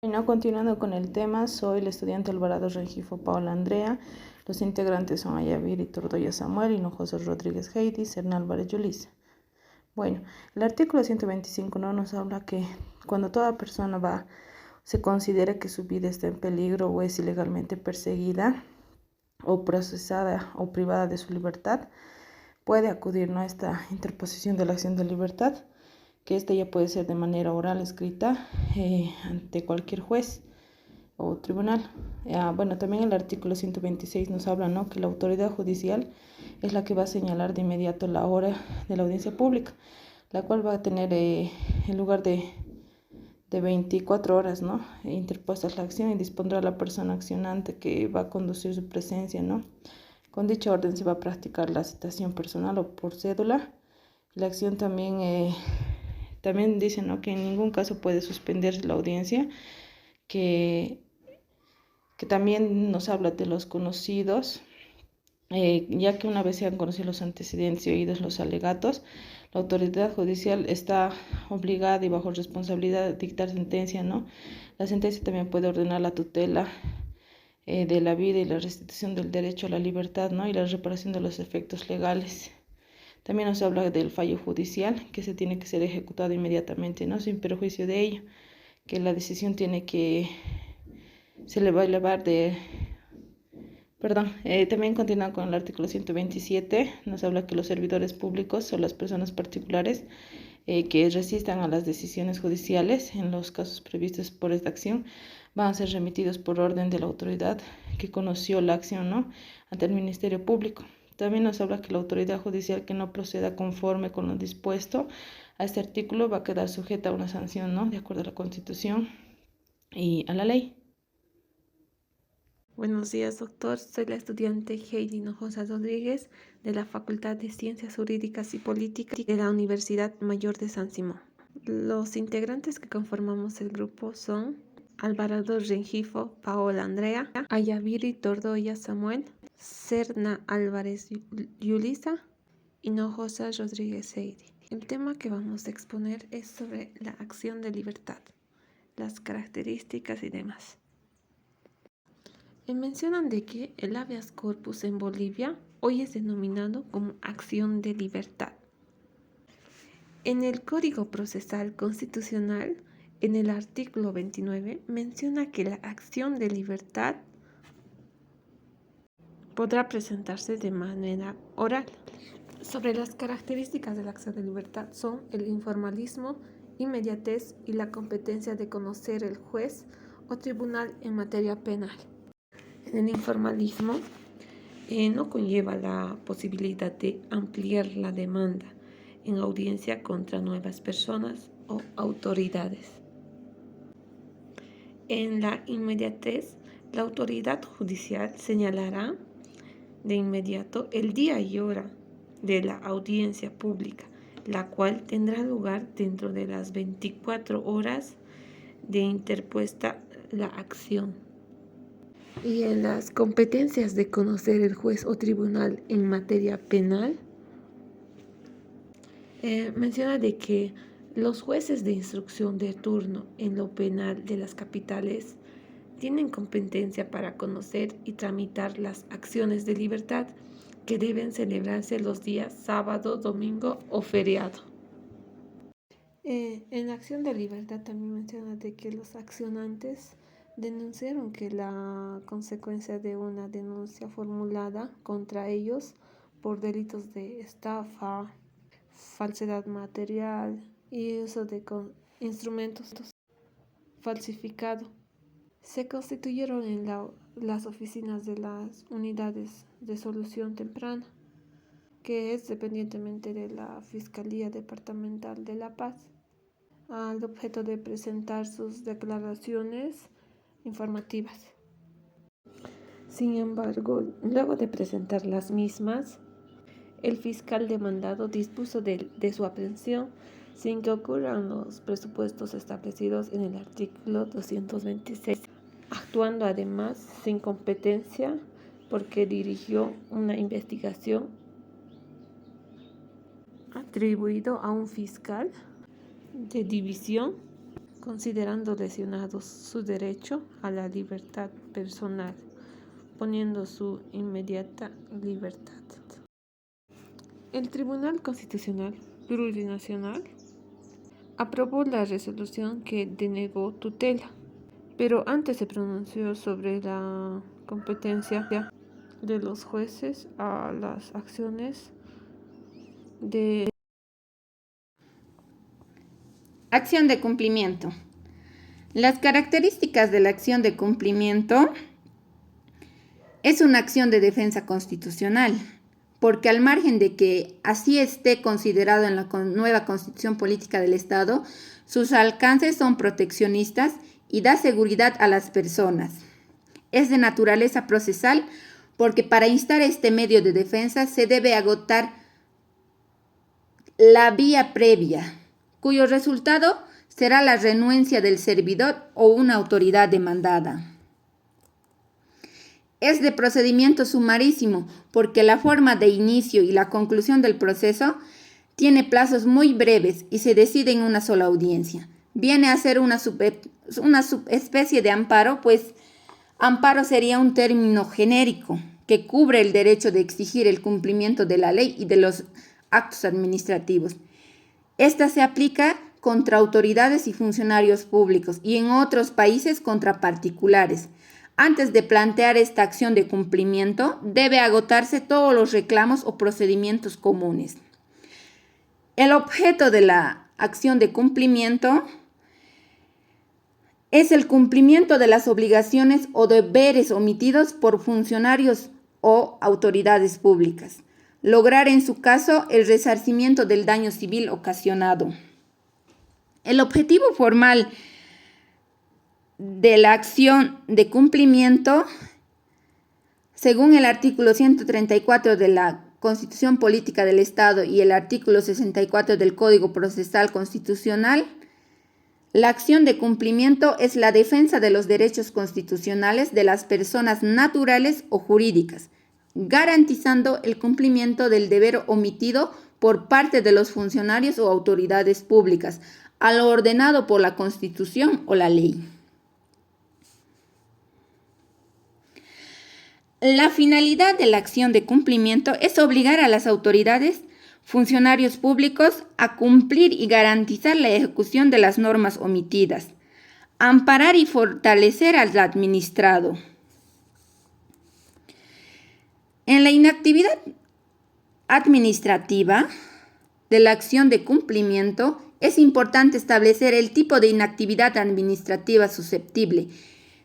Bueno, continuando con el tema, soy la estudiante Alvarado Rengifo Paola Andrea. Los integrantes son Ayaviri Tordoya Samuel, Hinojosa Rodríguez Heidi, Serna Álvarez Yulisa. Bueno, el artículo 125 no nos habla que cuando toda persona se considera que su vida está en peligro o es ilegalmente perseguida o procesada o privada de su libertad, puede acudir a esta interposición de la acción de libertad, que esta ya puede ser de manera oral, escrita, ante cualquier juez o tribunal. Bueno, también el artículo 126 nos habla, ¿no?, que la autoridad judicial es la que va a señalar de inmediato la hora de la audiencia pública, la cual va a tener en lugar de 24 horas, ¿no?, interpuestas la acción, y dispondrá la persona accionante que va a conducir su presencia, ¿no? Con dicha orden se va a practicar la citación personal o por cédula. La acción también dice, ¿no?, que en ningún caso puede suspenderse la audiencia, que también nos habla de los conocidos, ya que una vez se han conocido los antecedentes y oídos los alegatos, la autoridad judicial está obligada y bajo responsabilidad de dictar sentencia, ¿no? La sentencia también puede ordenar la tutela de la vida y la restitución del derecho a la libertad, ¿no?, y la reparación de los efectos legales. También nos habla del fallo judicial, que se tiene que ser ejecutado inmediatamente, ¿no?, sin perjuicio de ello, que la decisión se le va a elevar también continúa con el artículo 127, nos habla que los servidores públicos o las personas particulares que resistan a las decisiones judiciales en los casos previstos por esta acción van a ser remitidos por orden de la autoridad que conoció la acción, ¿no?, ante el Ministerio Público. También nos habla que la autoridad judicial que no proceda conforme con lo dispuesto a este artículo va a quedar sujeta a una sanción, ¿no?, de acuerdo a la Constitución y a la ley. Buenos días, doctor. Soy la estudiante Heidi Hinojosa Rodríguez de la Facultad de Ciencias Jurídicas y Políticas de la Universidad Mayor de San Simón. Los integrantes que conformamos el grupo son Alvarado Rengifo Paola Andrea, Ayaviri Tordoya Samuel, Serna Álvarez Yulisa, Hinojosa Rodríguez Heidi. El tema que vamos a exponer es sobre la acción de libertad, las características y demás. Mencionan de que el habeas corpus en Bolivia hoy es denominado como acción de libertad. En el Código Procesal Constitucional, en el artículo 29, menciona que la acción de libertad podrá presentarse de manera oral. Sobre las características de la acción de libertad son el informalismo, inmediatez y la competencia de conocer el juez o tribunal en materia penal. En el informalismo no conlleva la posibilidad de ampliar la demanda en audiencia contra nuevas personas o autoridades. En la inmediatez, la autoridad judicial señalará de inmediato el día y hora de la audiencia pública, la cual tendrá lugar dentro de las 24 horas de interpuesta la acción. Y en las competencias de conocer el juez o tribunal en materia penal, menciona de que los jueces de instrucción de turno en lo penal de las capitales tienen competencia para conocer y tramitar las acciones de libertad que deben celebrarse los días sábado, domingo o feriado. En la acción de libertad también menciona de que los accionantes denunciaron que la consecuencia de una denuncia formulada contra ellos por delitos de estafa, falsedad material y uso de instrumentos falsificados se constituyeron en las oficinas de las unidades de solución temprana, que es dependientemente de la Fiscalía Departamental de La Paz, al objeto de presentar sus declaraciones informativas. Sin embargo, luego de presentar las mismas, el fiscal demandado dispuso de su aprehensión sin que ocurran los presupuestos establecidos en el artículo 226, actuando además sin competencia porque dirigió una investigación atribuido a un fiscal de división considerando lesionados su derecho a la libertad personal, poniendo su inmediata libertad. El Tribunal Constitucional Plurinacional aprobó la resolución que denegó tutela, pero antes se pronunció sobre la competencia de los jueces a las acciones de acción de cumplimiento. Las características de la acción de cumplimiento es una acción de defensa constitucional, porque al margen de que así esté considerado en la nueva Constitución Política del Estado, sus alcances son proteccionistas y da seguridad a las personas. Es de naturaleza procesal porque para instar este medio de defensa se debe agotar la vía previa, cuyo resultado será la renuencia del servidor o una autoridad demandada. Es de procedimiento sumarísimo porque la forma de inicio y la conclusión del proceso tiene plazos muy breves y se decide en una sola audiencia. Viene a ser una subespecie de amparo, pues amparo sería un término genérico que cubre el derecho de exigir el cumplimiento de la ley y de los actos administrativos. Esta se aplica contra autoridades y funcionarios públicos y en otros países contra particulares. Antes de plantear esta acción de cumplimiento, debe agotarse todos los reclamos o procedimientos comunes. El objeto de la acción de cumplimiento es el cumplimiento de las obligaciones o deberes omitidos por funcionarios o autoridades públicas. Lograr en su caso el resarcimiento del daño civil ocasionado. El objetivo formal de la acción de cumplimiento, según el artículo 134 de la Constitución Política del Estado y el artículo 64 del Código Procesal Constitucional, la acción de cumplimiento es la defensa de los derechos constitucionales de las personas naturales o jurídicas, garantizando el cumplimiento del deber omitido por parte de los funcionarios o autoridades públicas, a lo ordenado por la Constitución o la ley. La finalidad de la acción de cumplimiento es obligar a las autoridades, funcionarios públicos a cumplir y garantizar la ejecución de las normas omitidas, amparar y fortalecer al administrado. En la inactividad administrativa de la acción de cumplimiento es importante establecer el tipo de inactividad administrativa susceptible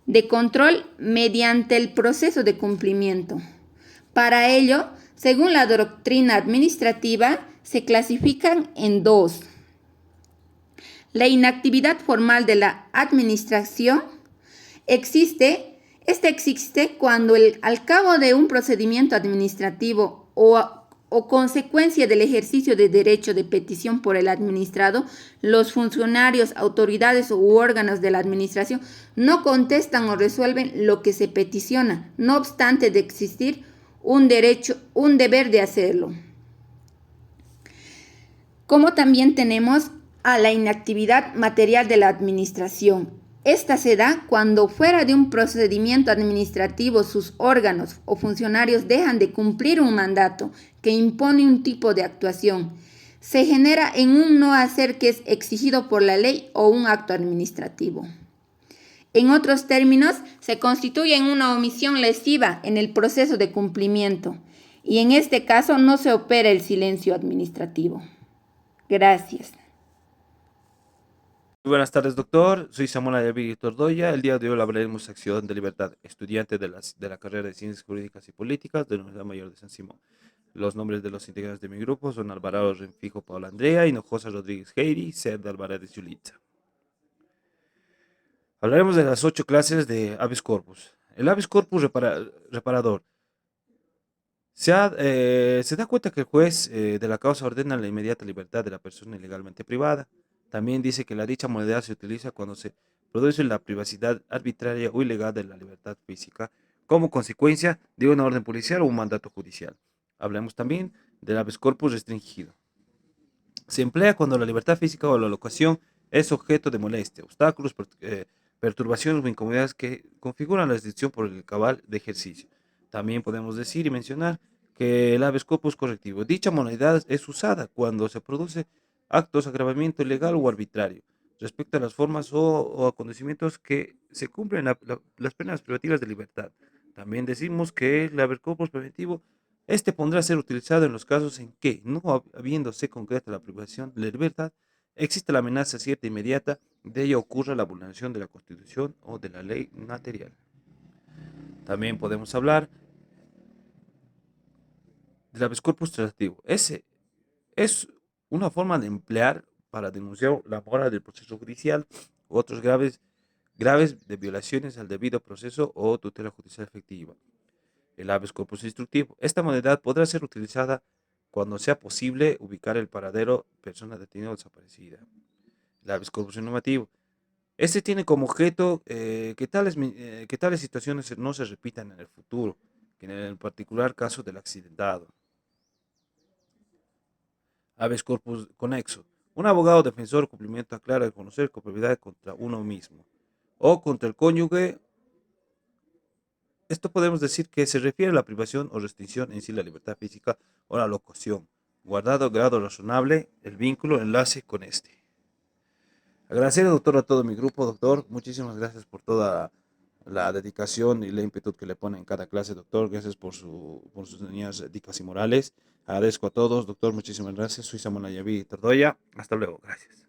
de control mediante el proceso de cumplimiento. Para ello, según la doctrina administrativa, se clasifican en dos. La inactividad formal de la administración existe cuando al cabo de un procedimiento administrativo o consecuencia del ejercicio de derecho de petición por el administrado, los funcionarios, autoridades u órganos de la administración no contestan o resuelven lo que se peticiona, no obstante de existir un deber de hacerlo. Como también tenemos a la inactividad material de la administración. Esta se da cuando fuera de un procedimiento administrativo sus órganos o funcionarios dejan de cumplir un mandato que impone un tipo de actuación. Se genera en un no hacer que es exigido por la ley o un acto administrativo. En otros términos, se constituye en una omisión lesiva en el proceso de cumplimiento y en este caso no se opera el silencio administrativo. Gracias. Muy buenas tardes, doctor. Soy Samuel Ayavi Tordoya. El día de hoy hablaremos de Acción de Libertad, estudiante de la carrera de Ciencias Jurídicas y Políticas de la Universidad Mayor de San Simón. Los nombres de los integrantes de mi grupo son Alvarado Renfijo Paula Andrea, Hinojosa Rodríguez Heidi, Cerda Alvarez Yulitza. Hablaremos de las 8 clases de habeas corpus. El habeas corpus reparador. Se da cuenta que el juez de la causa ordena la inmediata libertad de la persona ilegalmente privada. También dice que la dicha modalidad se utiliza cuando se produce la privacidad arbitraria o ilegal de la libertad física como consecuencia de una orden policial o un mandato judicial. Hablemos también del habeas corpus restringido. Se emplea cuando la libertad física o la locación es objeto de molestia, obstáculos, perturbaciones o incomodidades que configuran la restricción por el cabal de ejercicio. También podemos decir y mencionar que el habeas corpus correctivo. Dicha modalidad es usada cuando se produce actos de agravamiento ilegal o arbitrario respecto a las formas o acontecimientos que se cumplen las penas privativas de libertad. También decimos que el habeas corpus preventivo podrá ser utilizado en los casos en que, no habiéndose concreta la privación de la libertad, existe la amenaza cierta e inmediata de ello ocurra la vulneración de la Constitución o de la ley material. También podemos hablar del habeas corpus transitivo. Ese es una forma de emplear para denunciar la mora del proceso judicial u otros graves de violaciones al debido proceso o tutela judicial efectiva. El habeas corpus instructivo. Esta modalidad podrá ser utilizada cuando sea posible ubicar el paradero persona detenida o desaparecida. El habeas corpus normativo. Este tiene como objeto que tales situaciones no se repitan en el futuro, que en el particular caso del accidentado. Habeas corpus conexo. Un abogado defensor o cumplimiento aclara de conocer con propiedad contra uno mismo o contra el cónyuge. Esto podemos decir que se refiere a la privación o restricción en sí la libertad física o la locución, guardado grado razonable el vínculo o enlace con este. Agradecer, doctor, a todo mi grupo, doctor. Muchísimas gracias por toda la dedicación y el ímpetu que le pone en cada clase, doctor. Gracias por sus enseñanzas éticas y morales. Agradezco a todos, doctor. Muchísimas gracias. Soy Samuel Ayaví Tordoya. Hasta luego. Gracias.